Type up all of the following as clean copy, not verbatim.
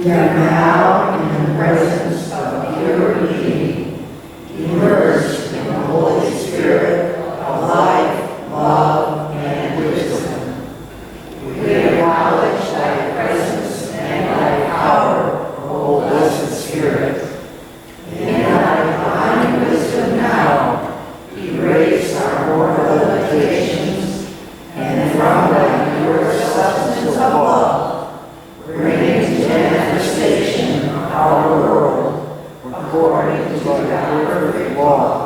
We are now in the presence of pure being, immersed in the Holy Spirit of life, love, and wisdom. We acknowledge thy presence and thy power, O blessed Spirit. In thy divine wisdom now, erase our mortal limitations, and from thy pure substance of love, bring into manifestation our world according to thy perfect law.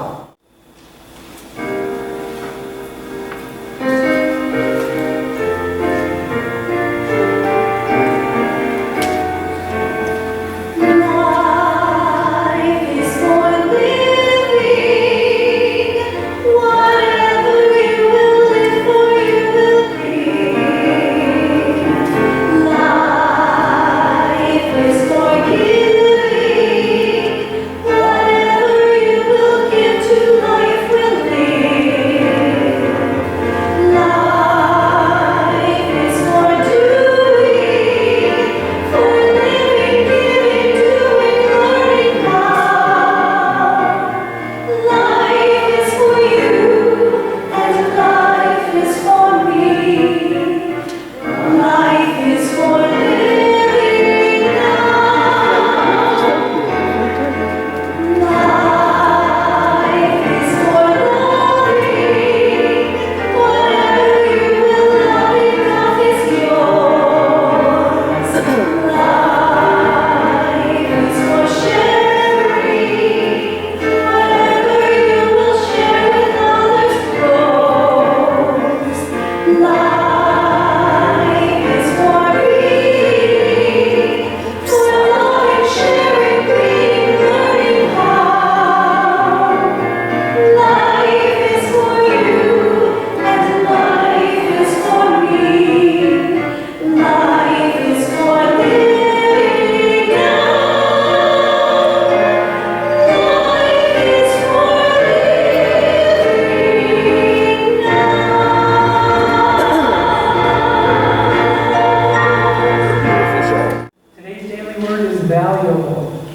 Valuable.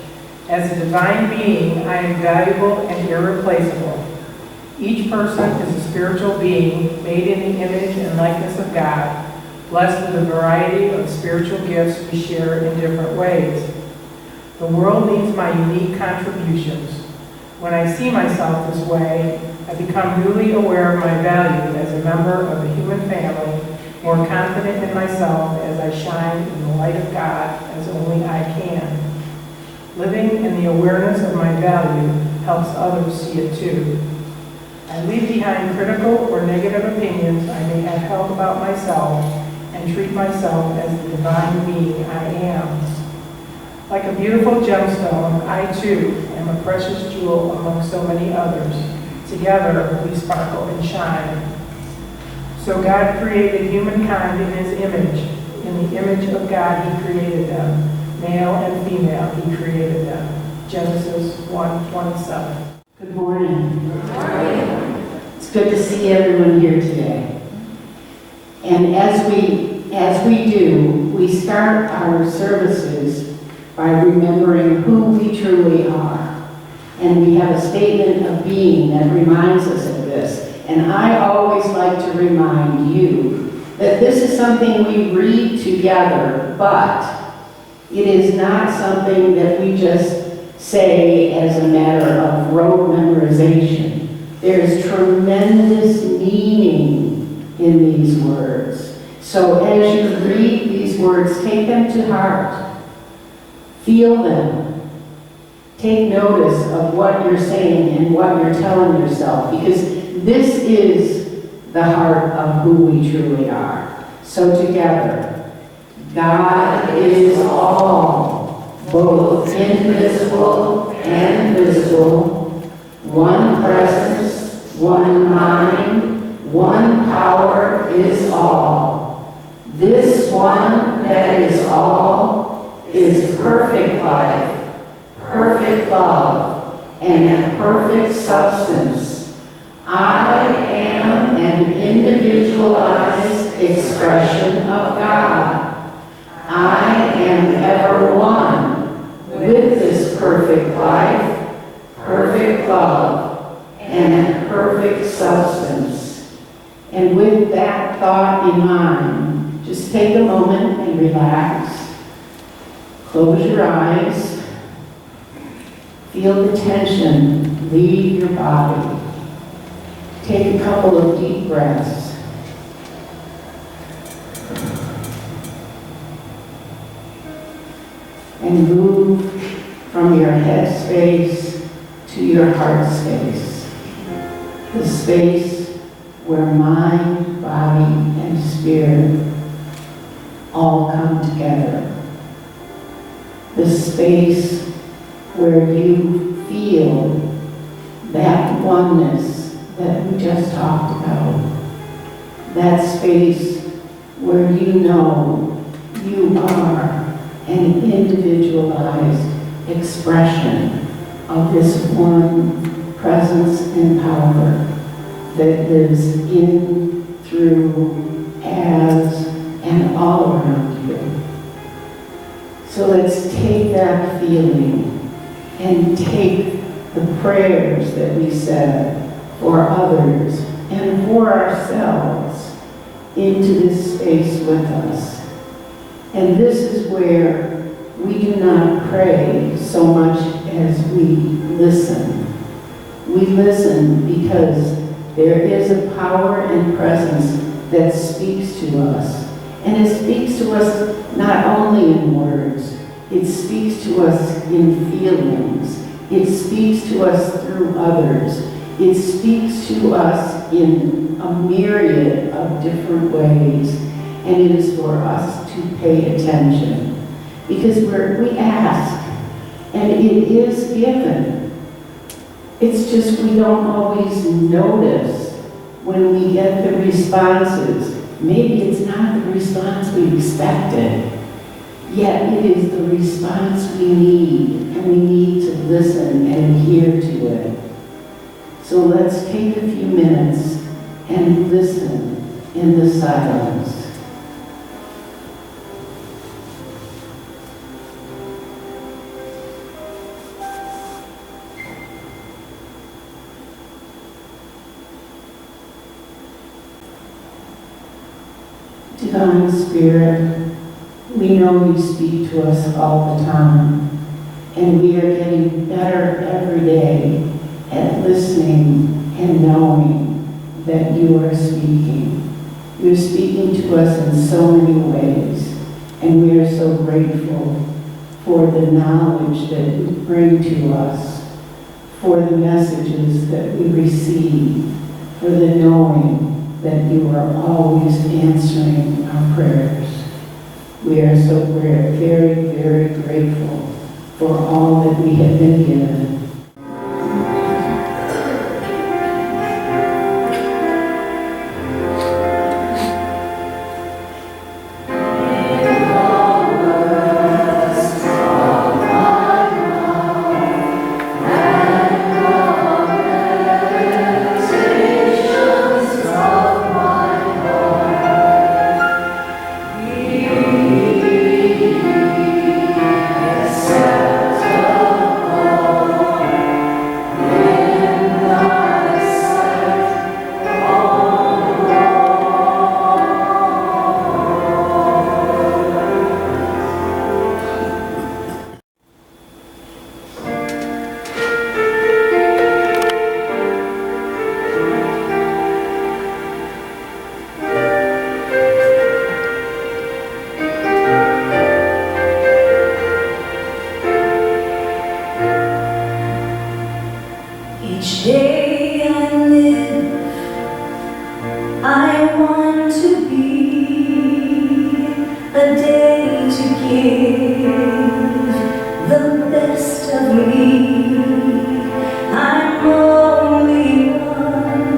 As a divine being, I am valuable and irreplaceable. Each person is a spiritual being made in the image and likeness of God, blessed with a variety of spiritual gifts we share in different ways. The world needs my unique contributions. When I see myself this way, I become newly aware of my value as a member of the human family, more confident in myself as I shine in the light of God as only I can. Living in the awareness of my value helps others see it too. I leave behind critical or negative opinions I may have held about myself and treat myself as the divine being I am. Like a beautiful gemstone, I too am a precious jewel among so many others. Together we sparkle and shine. So God created humankind in his image. In the image of God he created them. Male and female he created them. Genesis 1:27. Good morning. Good morning. It's good to see everyone here today. And as we do, we start our services by remembering who we truly are. And we have a statement of being that reminds us of this. And I always like to remind you that this is something we read together, but it is not something that we just say as a matter of rote memorization. There's tremendous meaning in these words. So as you read these words, take them to heart. Feel them. Take notice of what you're saying and what you're telling yourself, because this is the heart of who we truly are. So together, God is all, both invisible and visible, one presence, one mind, one power is all. This one that is all is perfect life, perfect love, and perfect substance. I am an individualized expression of God. I am ever one thought in mind, just take a moment and relax. Close your eyes. Feel the tension leave your body. Take a couple of deep breaths. And move from your head space to your heart space. The space where mind, body, and spirit all come together. The space where you feel that oneness that we just talked about. That space where you know you are an individualized expression of this one presence and power that lives in, through, as, and all around you. So let's take that feeling and take the prayers that we said for others and for ourselves into this space with us. And this is where we do not pray so much as we listen. We listen because there is a power and presence that speaks to us. And it speaks to us not only in words, it speaks to us in feelings. It speaks to us through others. It speaks to us in a myriad of different ways. And it is for us to pay attention. Because we ask, and it is given. It's just we don't always notice when we get the responses. Maybe it's not the response we expected, yet it is the response we need, and we need to listen and adhere to it. So let's take a few minutes and listen in the silence. Divine Spirit, we know you speak to us all the time, and we are getting better every day at listening and knowing that you are speaking. You're speaking to us in so many ways, and we are so grateful for the knowledge that you bring to us, for the messages that we receive, for the knowing that you are always answering our prayers. We are so very, very grateful for all that we have been given. Each day I live, I want to be a day to give the best of me. I'm only one,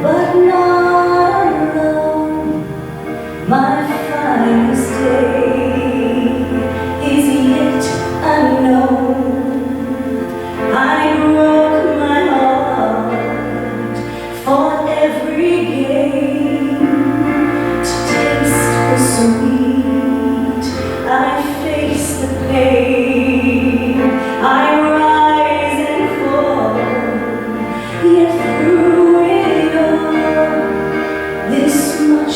but not alone. My finest day is yet unknown. I broke my heart for every game to taste the sweet. I face the pain. I rise and fall. Yet through it all, this much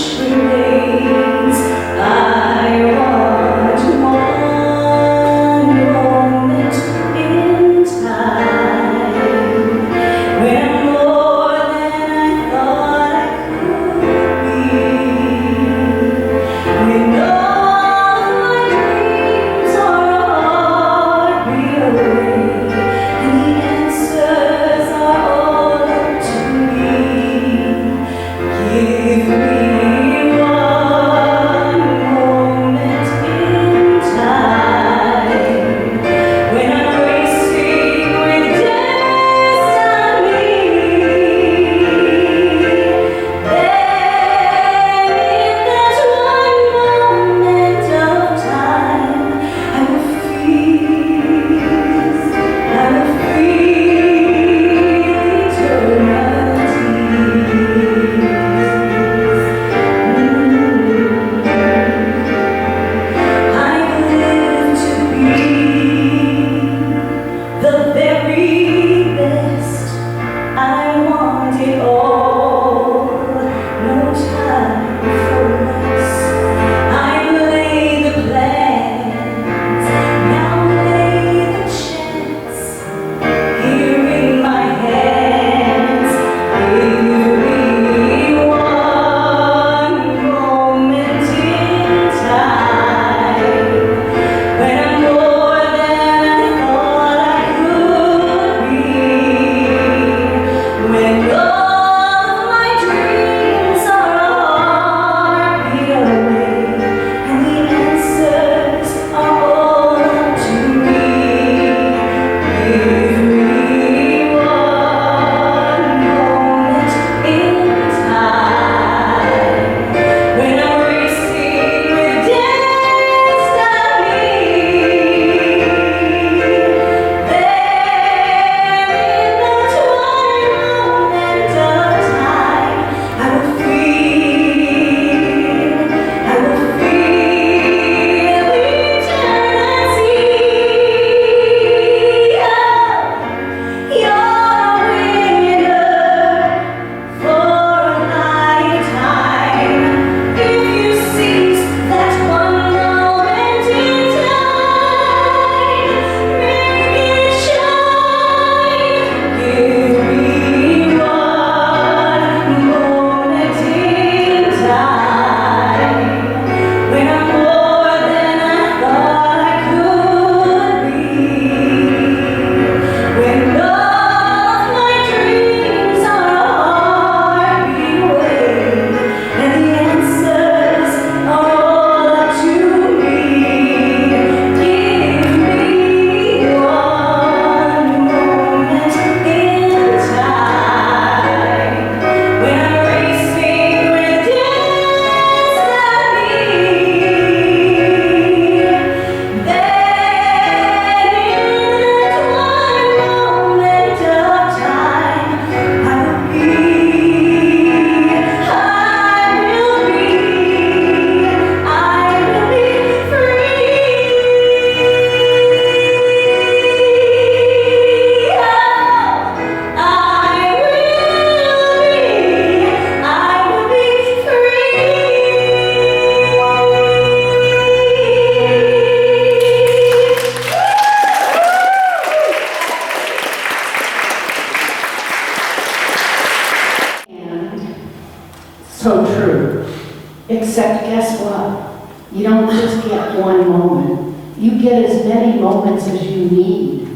Except guess what? You don't just get one moment. You get as many moments as you need.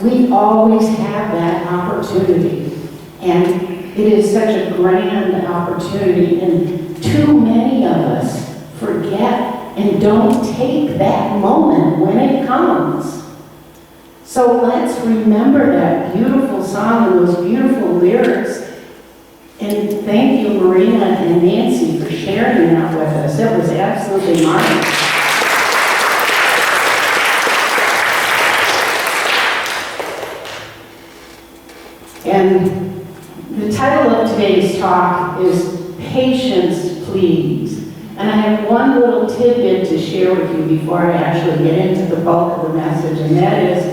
We always have that opportunity. And it is such a grand opportunity. And too many of us forget and don't take that moment when it comes. So let's remember that beautiful song and those beautiful lyrics. And thank you, Marina and Nancy, for sharing that with us. It was absolutely marvelous. And the title of today's talk is Patience, Please. And I have one little tidbit to share with you before I actually get into the bulk of the message, and that is,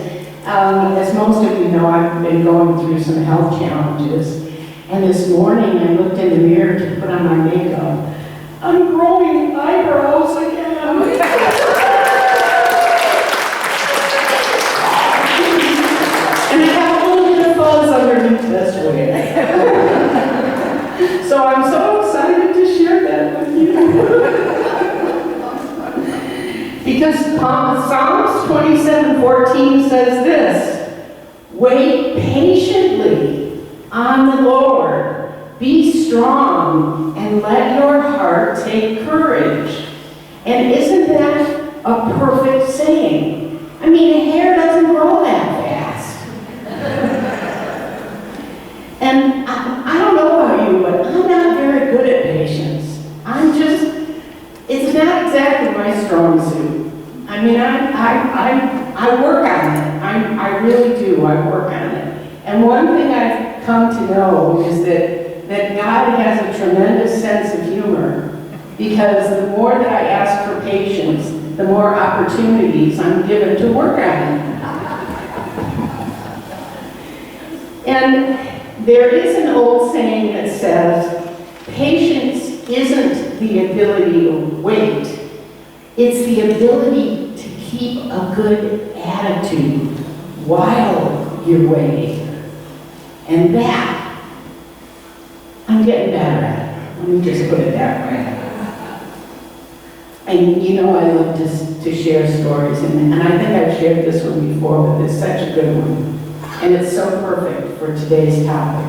as most of you know, I've been going through some health challenges. And this morning I looked in the mirror to put on my makeup. I'm growing eyebrows again. And I have a little bit of fuzz underneath this way. So I'm so excited to share that with you. Because Psalms 27:14 says this, wait patiently on the Lord, be strong, and let your heart take courage. And isn't that a perfect saying? I mean, hair doesn't grow that fast. And I don't know about you, but I'm not very good at patience. It's not exactly my strong suit. I mean, I work on it. I really do. I work on it. And one thing I've come to know is that God has a tremendous sense of humor, because the more that I ask for patience, the more opportunities I'm given to work on it. And there is an old saying that says, patience isn't the ability to wait, it's the ability to keep a good attitude while you're waiting. And that, I'm getting better at it. Let me just put it that way. And you know I love to share stories, and I think I've shared this one before, but it's such a good one. And it's so perfect for today's topic.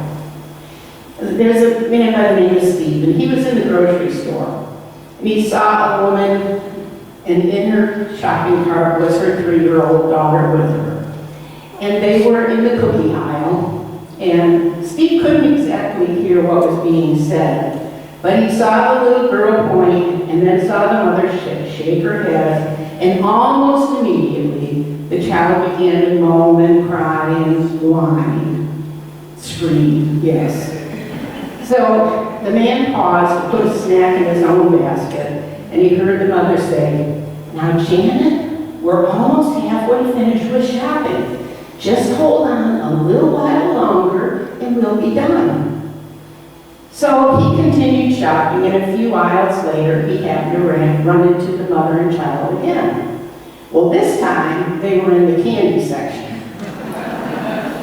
There's a man by the name of Steve, and he was in the grocery store. And he saw a woman, and in her shopping cart was her 3-year-old daughter with her. And they were in the cookie aisle. And Steve couldn't exactly hear what was being said, but he saw the little girl point and then saw the mother shake her head, and almost immediately the child began to moan and cry and whine, scream, yes. So the man paused to put a snack in his own basket, and he heard the mother say, now Janet, we're almost halfway finished with shopping. Just hold on a little while longer and we'll be done. So he continued shopping, and a few aisles later he happened to run into the mother and child again. Well, this time they were in the candy section.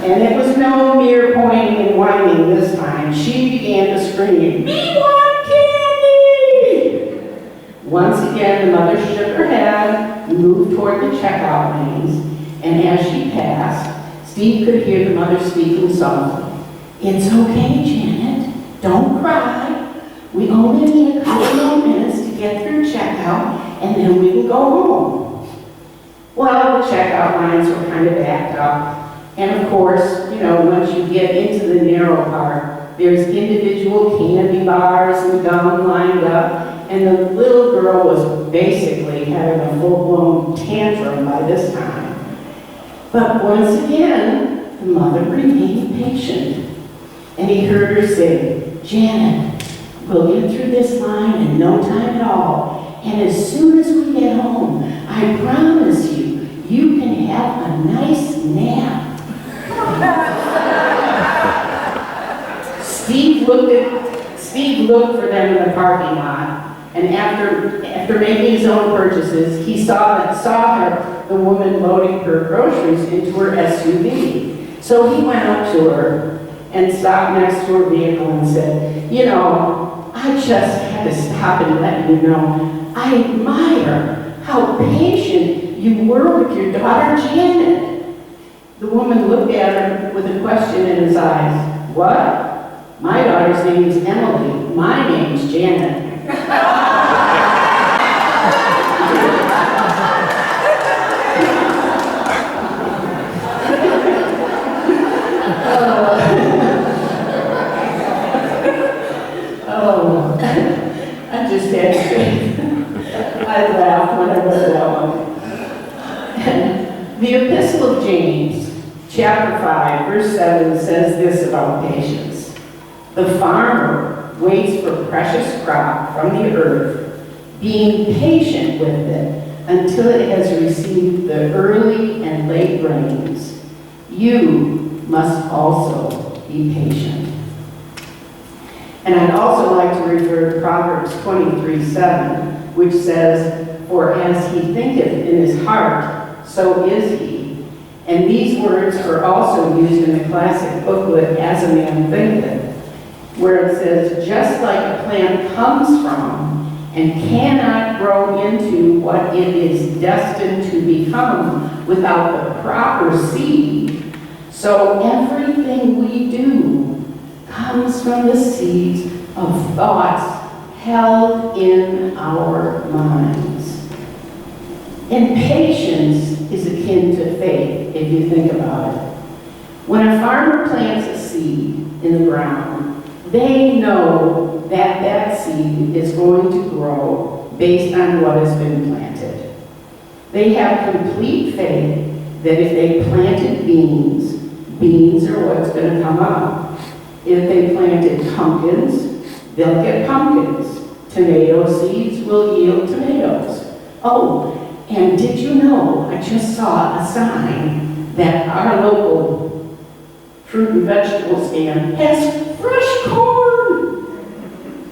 And it was no mere pointing and whining this time. She began to scream, "We want candy!" Once again, the mother shook her head, moved toward the checkout lanes, and as she passed, Steve could hear the mother speaking softly. "It's okay, Janet. Don't cry. We only need a couple more minutes to get through checkout, and then we can go home." Well, the checkout lines were kind of backed up. And of course, once you get into the narrow part, there's individual candy bars and gum lined up, and the little girl was basically having a full-blown tantrum by this time. But once again, the mother remained patient. And he heard her say, "Janet, we'll get through this line in no time at all. And as soon as we get home, I promise you, you can have a nice nap." Steve looked for them in the parking lot, and after making his own purchases, he saw her, the woman loading her groceries into her SUV. So he went up to her and stopped next to her vehicle and said, "I I just had to stop and let you know I admire how patient you were with your daughter Janet. The woman looked at her with a question in his eyes. What? My daughter's name is Emily. My name's Janet. Oh, I just had to. I laughed when I read that one. The Epistle of James, chapter 5, verse 7 says this about patience. The farmer waits for precious crop from the earth, being patient with it until it has received the early and late rains. You must also be patient. And I'd also like to refer to Proverbs 23:7, which says, "For as he thinketh in his heart, so is he." And these words are also used in the classic booklet, As a Man Thinketh, where it says, just like a plant comes from and cannot grow into what it is destined to become without the proper seed, so everything we do comes from the seeds of thoughts held in our minds. And patience is akin to faith, if you think about it. When a farmer plants a seed in the ground, they know that that seed is going to grow based on what has been planted. They have complete faith that if they planted beans, beans are what's going to come up. If they planted pumpkins, they'll get pumpkins. Tomato seeds will yield tomatoes. Oh, and did you know, I just saw a sign that our local fruit and vegetable stand has fresh corn.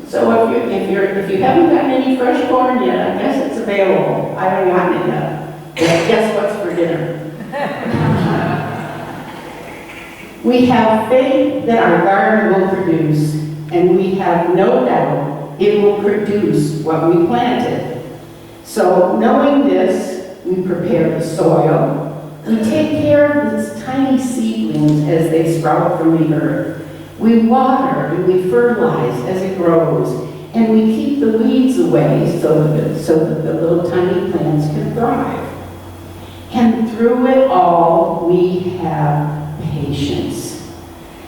So if you haven't gotten any fresh corn yet, I guess it's available. I haven't gotten it yet. But guess what's for dinner? We have faith that our garden will produce, and we have no doubt it will produce what we planted. So knowing this, we prepare the soil. We take care of these tiny seedlings as they sprout from the earth. We water and we fertilize as it grows, and we keep the weeds away so that the little tiny plants can thrive. And through it all, we have patience.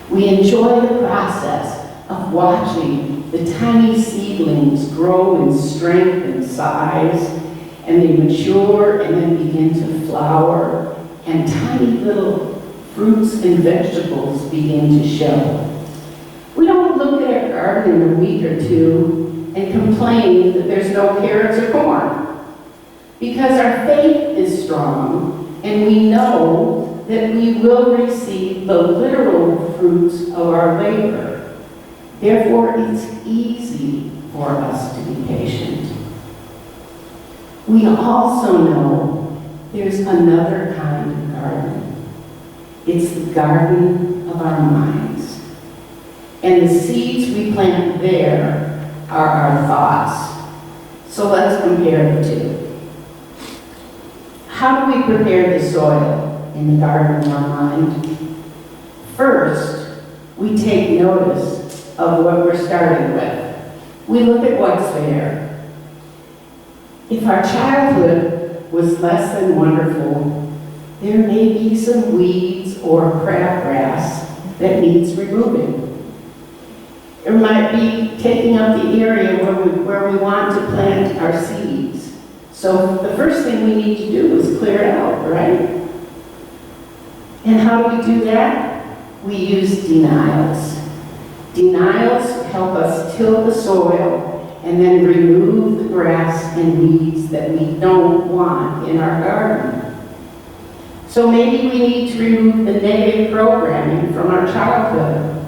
We enjoy the process of watching the tiny seedlings grow in strength and size, and they mature and then begin to flower, and tiny little fruits and vegetables begin to show. We don't look at our garden in a week or two and complain that there's no carrots or corn, because our faith is strong and we know that we will receive the literal fruits of our labor. Therefore, it's easy for us to be patient. We also know there's another kind of garden. It's the garden of our minds. And the seeds we plant there are our thoughts. So let's compare the two. How do we prepare the soil in the garden of our mind? First, we take notice of what we're starting with. We look at what's there. If our childhood was less than wonderful, there may be some weeds or crabgrass that needs removing. It might be taking up the area where we want to plant our seeds. So the first thing we need to do is clear it out, right? And how do we do that? We use denials. Denials help us till the soil and then remove the grass and weeds that we don't want in our garden. So maybe we need to remove the negative programming from our childhood.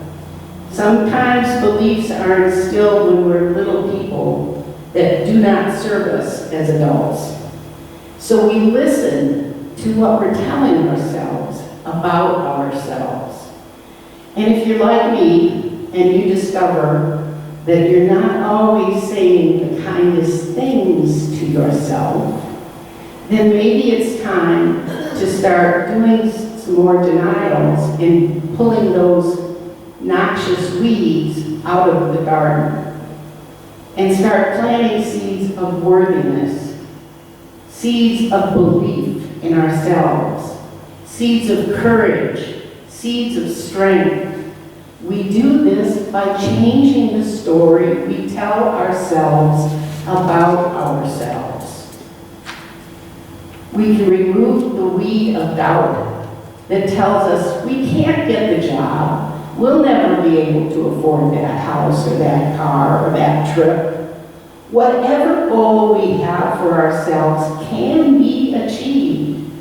Sometimes beliefs are instilled when we're little people that do not serve us as adults. So we listen to what we're telling ourselves about ourselves. And if you're like me and you discover that you're not always saying the kindest things to yourself, then maybe it's time to start doing some more denials and pulling those noxious weeds out of the garden and start planting seeds of worthiness, seeds of belief in ourselves, seeds of courage, seeds of strength. We do this by changing the story we tell ourselves about ourselves. We can remove the weed of doubt that tells us we can't get the job, we'll never be able to afford that house or that car or that trip. Whatever goal we have for ourselves can be achieved,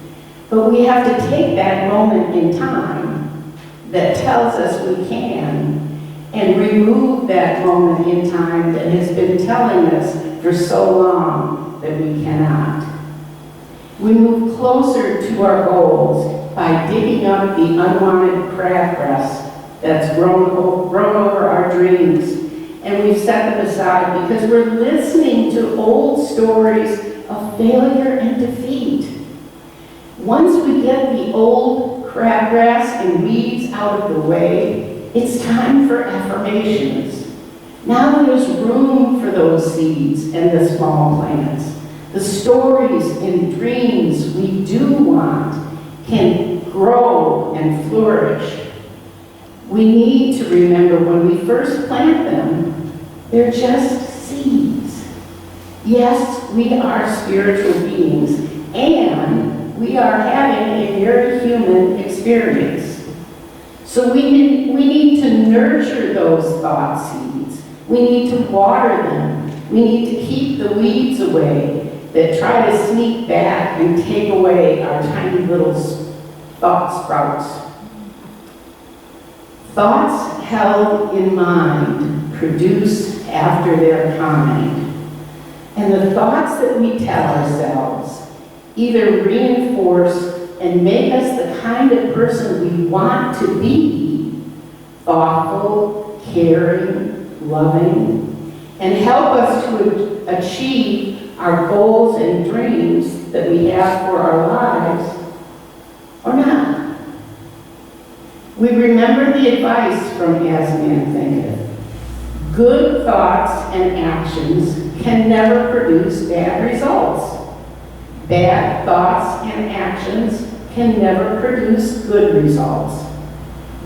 but we have to take that moment in time that tells us we can and remove that moment in time that has been telling us for so long that we cannot. We move closer to our goals by digging up the unwanted crabgrass that's grown over our dreams, and we've set them aside because we're listening to old stories of failure and defeat. Once we get the old crabgrass and weeds out of the way, it's time for affirmations. Now there's room for those seeds and the small plants. The stories and dreams we do want can grow and flourish. We need to remember when we first plant them, they're just seeds. Yes, we are spiritual beings, and we are having a very human experience. So we need to nurture those thought seeds. We need to water them. We need to keep the weeds away that try to sneak back and take away our tiny little thought sprouts. Thoughts held in mind produce after their kind. And the thoughts that we tell ourselves either reinforce and make us the kind of person we want to be, thoughtful, caring, loving, and help us to achieve our goals and dreams that we have for our lives, or not. We remember the advice from As Man Thinketh. Good thoughts and actions can never produce bad results. Bad thoughts and actions can never produce good results.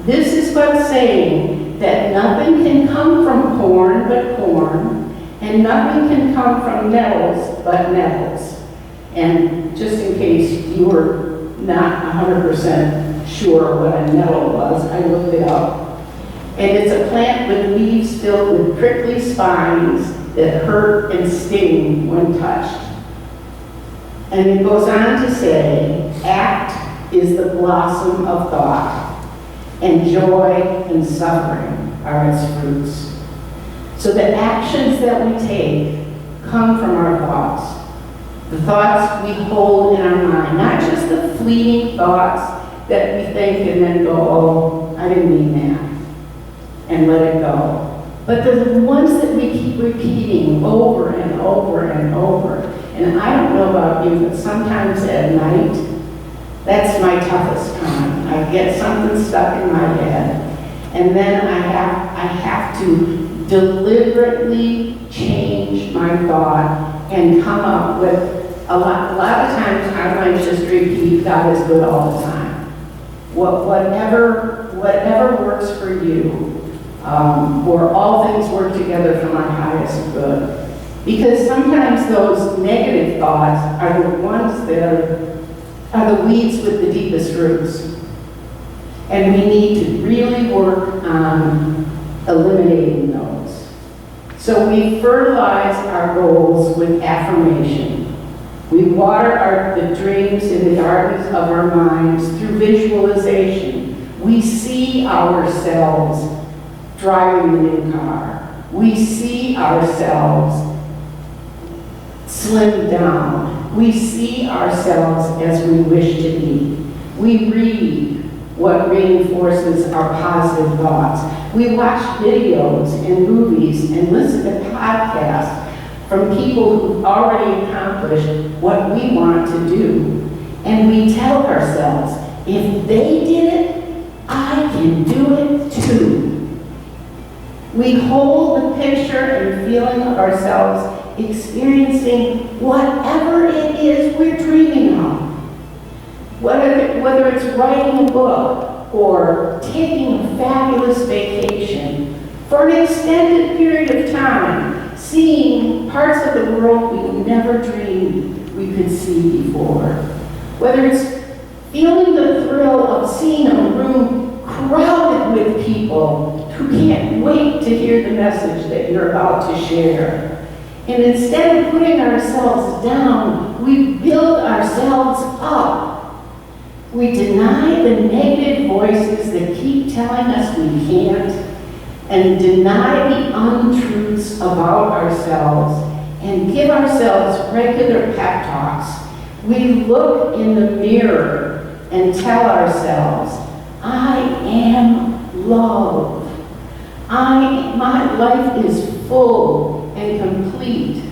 This is but saying that nothing can come from corn but corn, and nothing can come from nettles but nettles. And just in case you were not 100% sure what a nettle was, I looked it up. And it's a plant with leaves filled with prickly spines that hurt and sting when touched. And it goes on to say, act is the blossom of thought, and joy and suffering are its fruits. So the actions that we take come from our thoughts. The thoughts we hold in our mind, not just the fleeting thoughts that we think and then go, oh, I didn't mean that, and let it go. But the ones that we keep repeating over and over and over. And I don't know about you, but sometimes at night, that's my toughest time. I get something stuck in my head, and then I have to deliberately change my thought and come up with a lot of times I might just repeat, God is good all the time. Whatever works for you, where all things work together for my highest good. Because sometimes those negative thoughts are the ones that are the weeds with the deepest roots. And we need to really work on eliminating those. So we fertilize our goals with affirmation. We water the dreams in the gardens of our minds through visualization. We see ourselves driving the new car. We see ourselves slimmed down. We see ourselves as we wish to be. We read. what reinforces our positive thoughts. We watch videos and movies and listen to podcasts from people who've already accomplished what we want to do. And we tell ourselves, if they did it, I can do it too. We hold the picture and feeling of ourselves experiencing whatever it is we're dreaming of. Whether it's writing a book or taking a fabulous vacation for an extended period of time, seeing parts of the world we never dreamed we could see before. Whether it's feeling the thrill of seeing a room crowded with people who can't wait to hear the message that you're about to share. And instead of putting ourselves down, we build ourselves up. We deny the negative voices that keep telling us we can't, and deny the untruths about ourselves, and give ourselves regular pep talks. We look in the mirror and tell ourselves, I am love. My life is full and complete,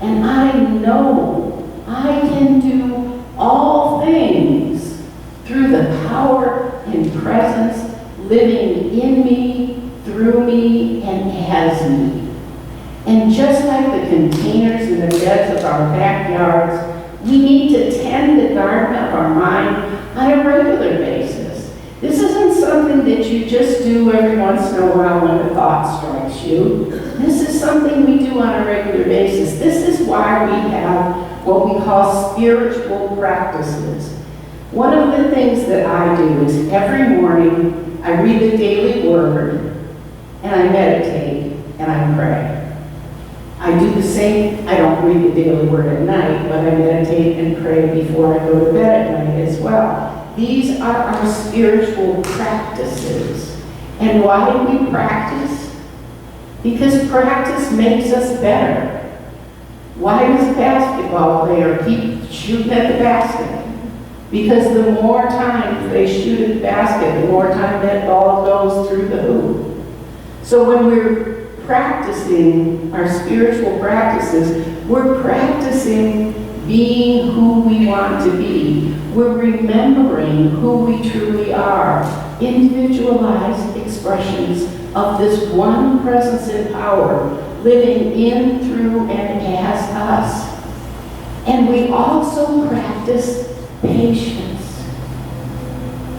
and I know I can do all things through the power and presence living in me, through me, and as me. And just like the containers in the beds of our backyards, we need to tend the garden of our mind on a regular basis. This isn't something that you just do every once in a while when a thought strikes you. This is something we do on a regular basis. This is why we have what we call spiritual practices. One of the things that I do is every morning I read the daily word and I meditate and I pray. I do the same, I don't read the daily word at night, but I meditate and pray before I go to bed at night as well. These are our spiritual practices. And why do we practice? Because practice makes us better. Why does a basketball player keep shooting at the basket? Because the more times they shoot at the basket, the more time that ball goes through the hoop. So when we're practicing our spiritual practices, we're practicing being who we want to be. We're remembering who we truly are. Individualized expressions of this one presence and power living in, through, and as us. And we also practice patience.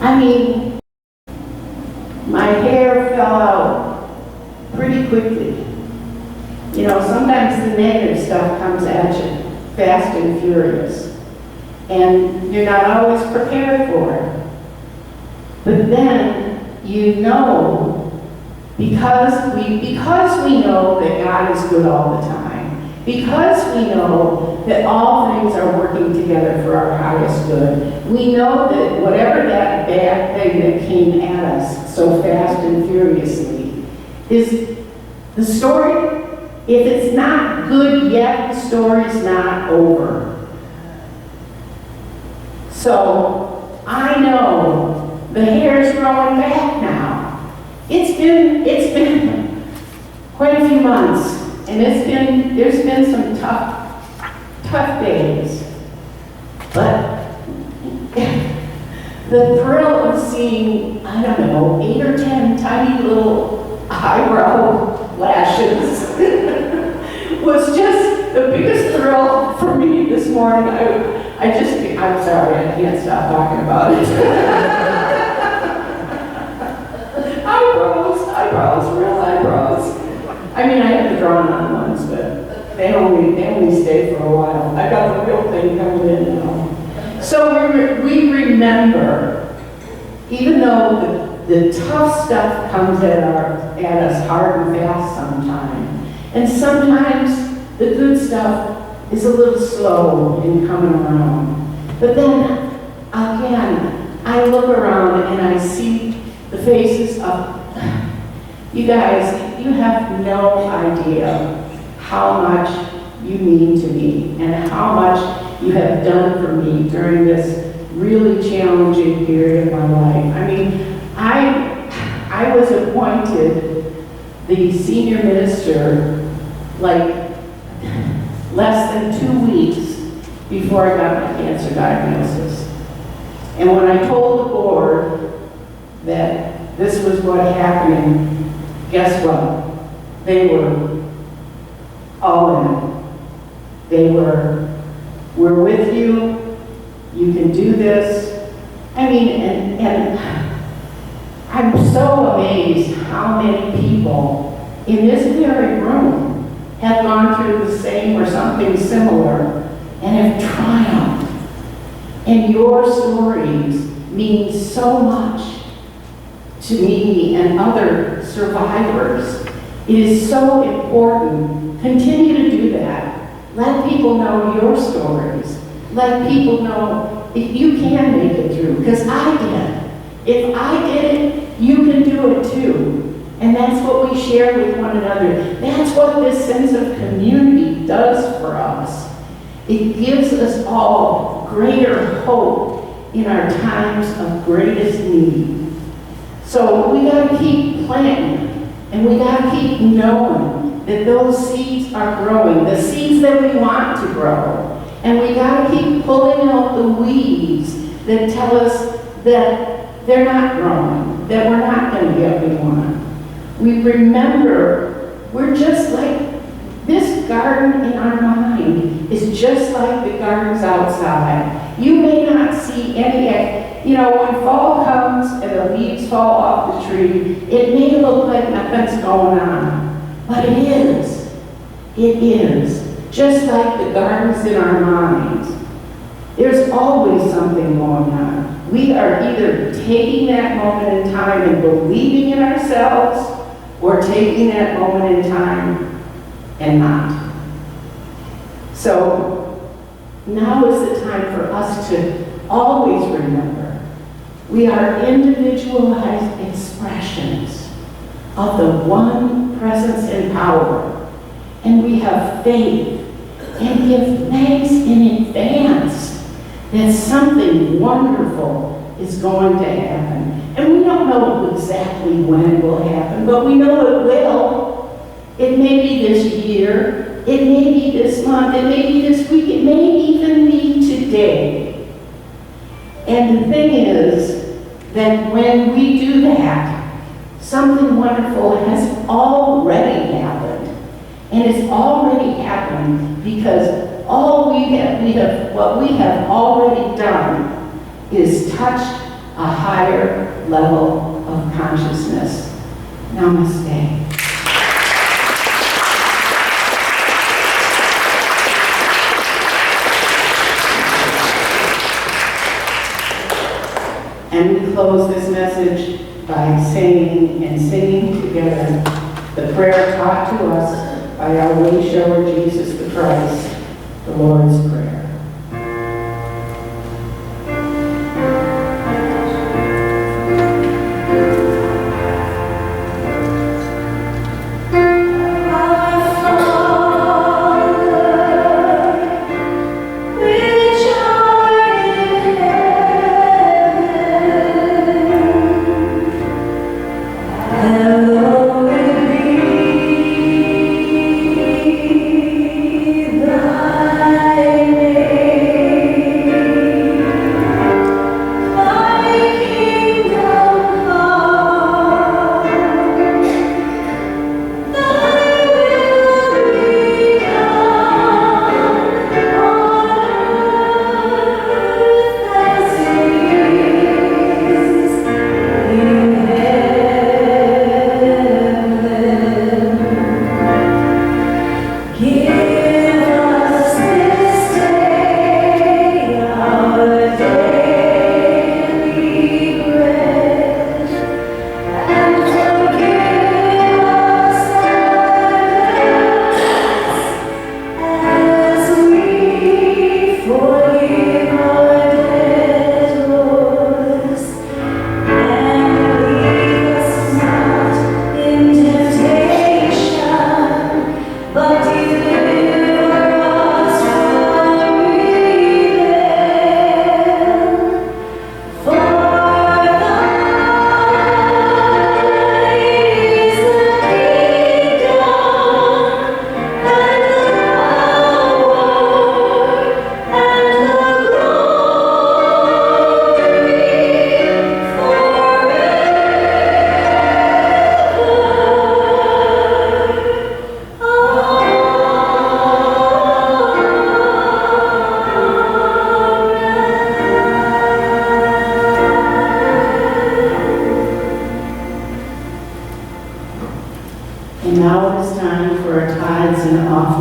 I mean, my hair fell out pretty quickly. You know, sometimes the negative stuff comes at you fast and furious, and you're not always prepared for it. But then you know, because we know that God is good all the time, because we know that all things are working together for our highest good, we know that whatever that bad thing that came at us so fast and furiously is the story. If it's not good yet, the story's not over. So I know the hair's growing back now. It's been quite a few months, and there's been some tough days. But the thrill of seeing, I don't know, 8 or 10 tiny little eyebrow lashes was just the biggest thrill for me this morning. I'm sorry, I can't stop talking about it. eyebrows, real eyebrows. I mean, I have the drawn-on ones, but they only stay for a while. I got the real thing coming in now. So we remember, even though the tough stuff comes at us hard and fast sometimes, and sometimes the good stuff is a little slow in coming around. But then, again, I look around and I see the faces of, you guys, you have no idea how much you mean to me and how much you have done for me during this really challenging period of my life. I mean, I was appointed the senior minister like less than 2 weeks before I got my cancer diagnosis. And when I told the board that this was what happened, guess what? They were all in. They were, we're with you, you can do this. I mean, and I'm so amazed how many people in this very room have gone through the same or something similar and have triumphed. And your stories mean so much to me and other survivors. It is so important. Continue to do that. Let people know your stories. Let people know if you can make it through, because I did. If I did it, you can do it too. And that's what we share with one another. That's what this sense of community does for us. It gives us all greater hope in our times of greatest need. So we got to keep planting, and we got to keep knowing that those seeds are growing, the seeds that we want to grow. And we got to keep pulling out the weeds that tell us that they're not growing, that we're not going to get what we want. We remember we're just like, this garden in our mind is just like the gardens outside. You may not see any, you know, when fall comes and the leaves fall off the tree, it may look like nothing's going on, but it is. It is. Just like the gardens in our minds. There's always something going on. We are either taking that moment in time and believing in ourselves, or taking that moment in time and not. So now is the time for us to always remember we are individualized expressions of the one presence and power, and we have faith and give thanks in advance that something wonderful is going to happen. And we don't know exactly when it will happen, but we know it will. It may be this year, it may be this month, it may be this week, it may even be today. And the thing is that when we do that, something wonderful has already happened. And it's already happened because what we have already done is touched a higher level of consciousness. Namaste. And we close this message by saying and singing together the prayer taught to us by our way shower Jesus the Christ, the Lord's Prayer. Thy name.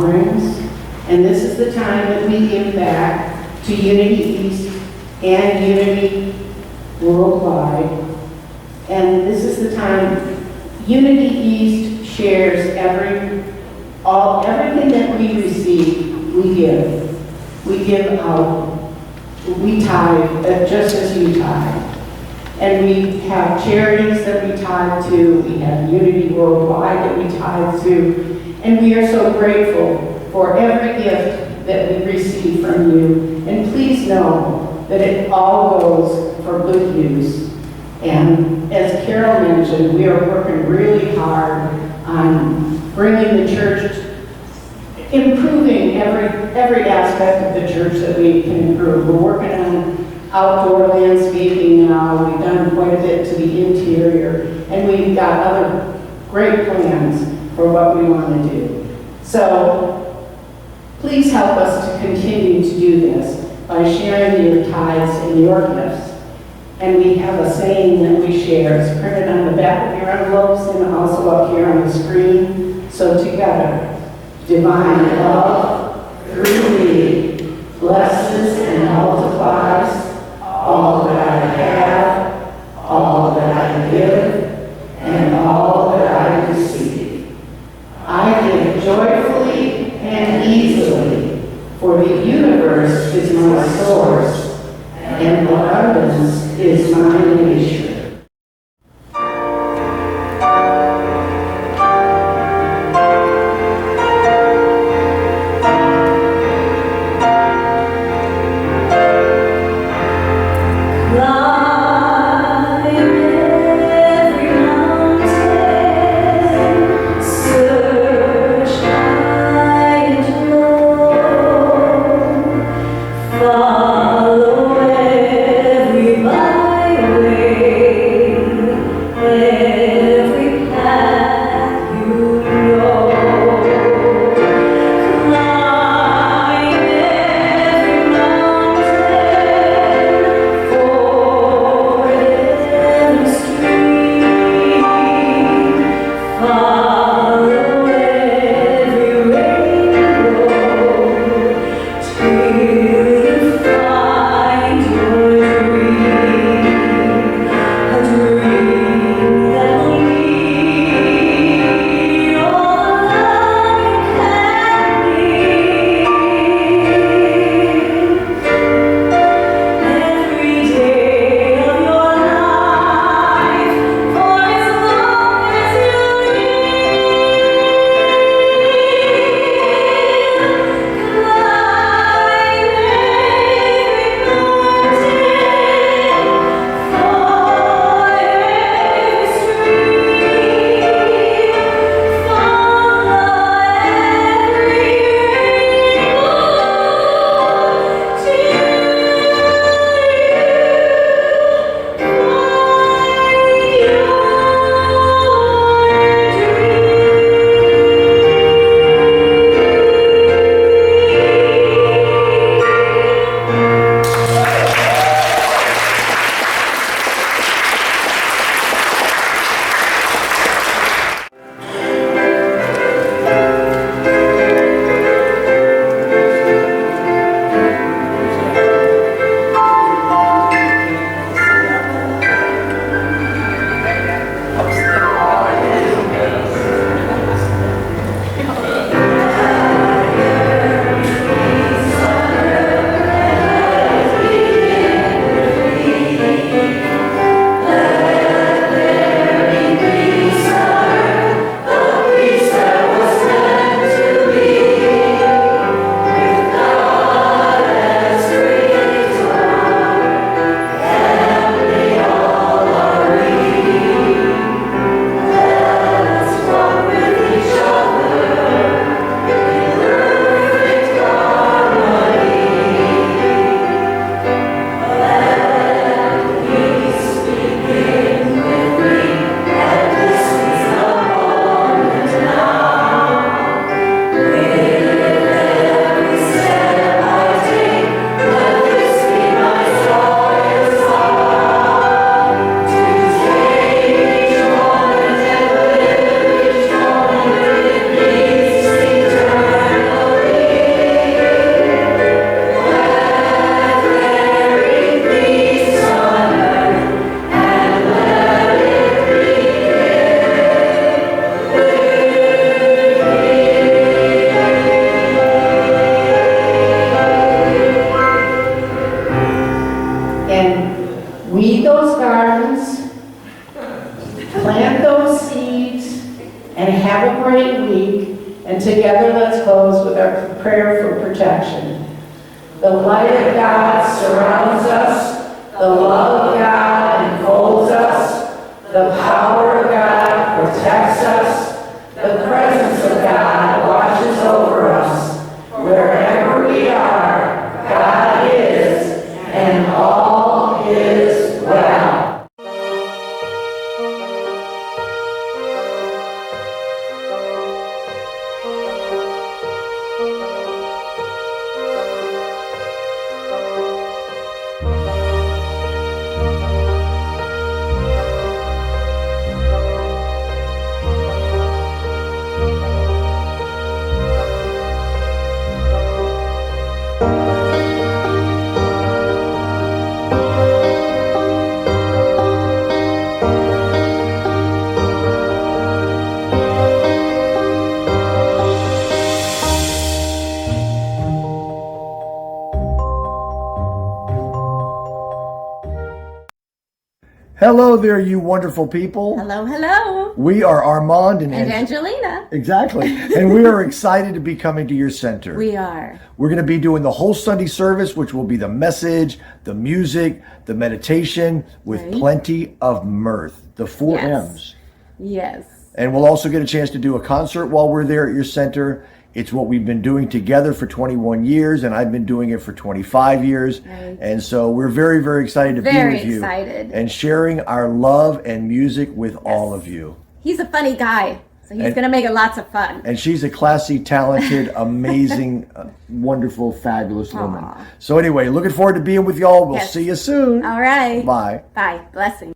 offerings. And this is the time that we give back to Unity East and Unity Worldwide. And this is the time Unity East shares everything that we receive, we give. We give out. We tithe, just as you tithe. And we have charities that we tithe to. We have Unity Worldwide that we tithe to. And we are so grateful for every gift that we receive from you. And please know that it all goes for good use. And as Carol mentioned, we are working really hard on bringing the church, improving every aspect of the church that we can improve. We're working on outdoor landscaping now. We've done quite a bit to the interior, and we've got other great plans for what we want to do. So please help us to continue to do this by sharing your tithes and your gifts. And we have a saying that we share. It's printed on the back of your envelopes and also up here on the screen. So together, divine love through me blesses and multiplies all that I have, all that I give, and all that I receive. I give joyfully and easily, for the universe is my source, and abundance is my nature. Follow everybody. weed those gardens, plant those seeds, and have a great week. And together let's close with our prayer for protection. The light of God surrounds us, the love of God enfolds us, the power of God protects us, the presence of God watches over us. Wherever we are, God is, and all is well. Hello there, you wonderful people. Hello, hello. We are Armand and Angelina. Exactly. And we are excited to be coming to your center. We are. We're going to be doing the whole Sunday service, which will be the message, the music, the meditation, with Right. plenty of mirth. The four Yes. M's. Yes. And we'll also get a chance to do a concert while we're there at your center. It's what we've been doing together for 21 years, and I've been doing it for 25 years. Right. And so we're very, very excited to be Very with you. excited. And sharing our love and music with all of you. He's a funny guy, so he's And- going to make it lots of fun. And she's a classy, talented, amazing, wonderful, fabulous woman. Aw. So anyway, looking forward to being with y'all. We'll Yes. see you soon. All right. Bye. Bye. Blessings.